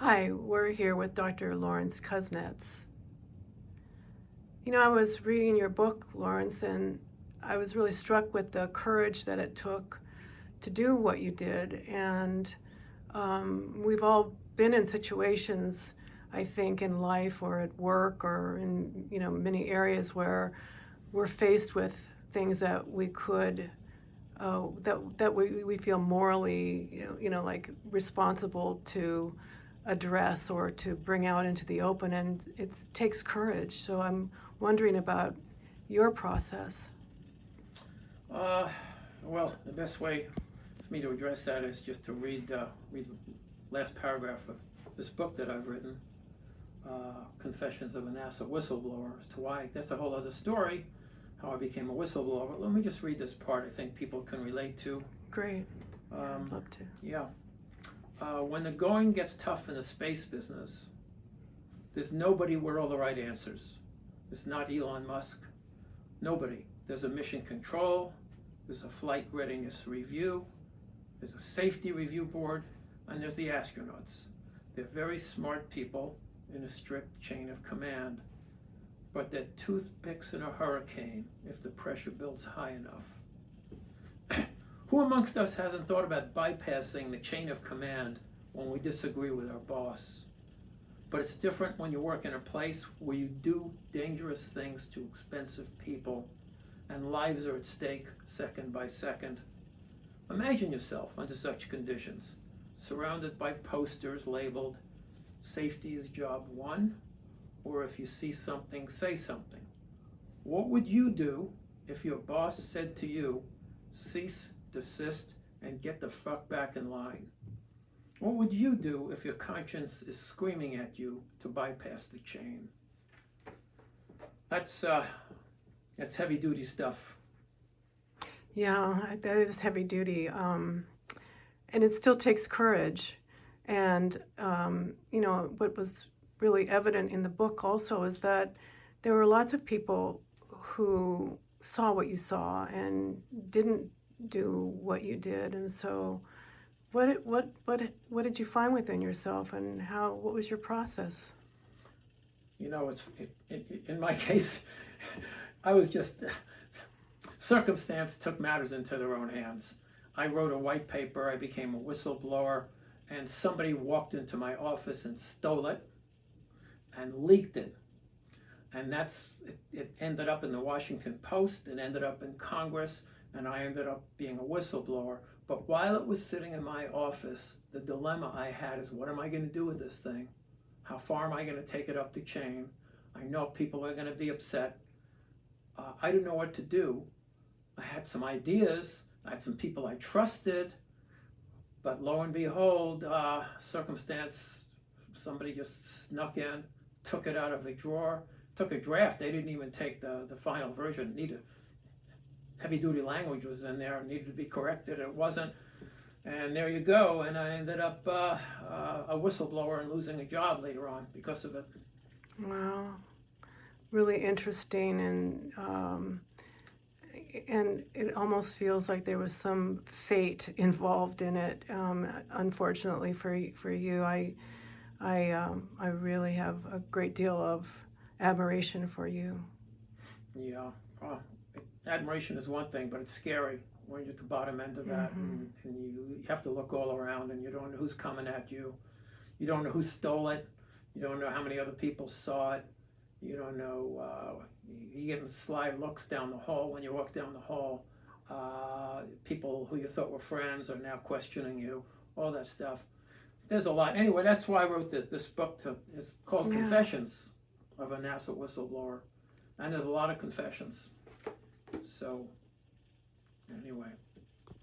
Hi, we're here with Dr. Lawrence Kuznets. I was reading your book, Lawrence, and I was really struck with the courage that it took to do what you did. And we've all been in situations, I think, in life or at work or in, many areas where we're faced with things that we could that we feel morally, like responsible to address or to bring out into the open, and it takes courage. So I'm wondering about your process. Uh, well, the best way for me to address that is just to read the last paragraph of this book that I've written, Confessions of a NASA Whistleblower. As to why, that's a whole other story, how I became a whistleblower. But let me just read this part I think people can relate to. Great. I'd love to. Yeah. When the going gets tough in the space business, there's nobody with all the right answers. It's not Elon Musk. Nobody. There's a mission control, there's a flight readiness review, there's a safety review board, and there's the astronauts. They're very smart people in a strict chain of command, but they're toothpicks in a hurricane if the pressure builds high enough. Who amongst us hasn't thought about bypassing the chain of command when we disagree with our boss? But it's different when you work in a place where you do dangerous things to expensive people and lives are at stake second by second. Imagine yourself under such conditions, surrounded by posters labeled, "Safety is job one," or "If you see something, say something." What would you do if your boss said to you, "Cease, desist, and get the fuck back in line"? What would you do if your conscience is screaming at you to bypass the chain? That's heavy duty stuff. Yeah, that is heavy duty, and it still takes courage. And what was really evident in the book also is that there were lots of people who saw what you saw and didn't do what you did. And so what did you find within yourself, and what was your process? In my case, I was just circumstance took matters into their own hands. I wrote a white paper, I became a whistleblower, and somebody walked into my office and stole it and leaked it. And it ended up in the Washington Post, it ended up in Congress, and I ended up being a whistleblower. But while it was sitting in my office, the dilemma I had is, what am I going to do with this thing? How far am I going to take it up the chain? I know people are going to be upset. I didn't know what to do. I had some ideas, I had some people I trusted, but lo and behold, circumstance, somebody just snuck in, took it out of a drawer, took a draft. They didn't even take the final version. Heavy duty language was in there, needed to be corrected. It wasn't. And there you go. And I ended up a whistleblower and losing a job later on because of it. Wow, really interesting, and it almost feels like there was some fate involved in it. Unfortunately for you, I really have a great deal of admiration for you. Yeah. Admiration is one thing, but it's scary when you're at the bottom end of that, and you have to look all around, and you don't know who's coming at you. You don't know who stole it. You don't know how many other people saw it. You don't know. You get sly looks down the hall when you walk down the hall. People who you thought were friends are now questioning you. All that stuff. There's a lot. Anyway, that's why I wrote this book. It's called Yeah. Confessions of a NASA Whistleblower, and there's a lot of confessions. So, anyway.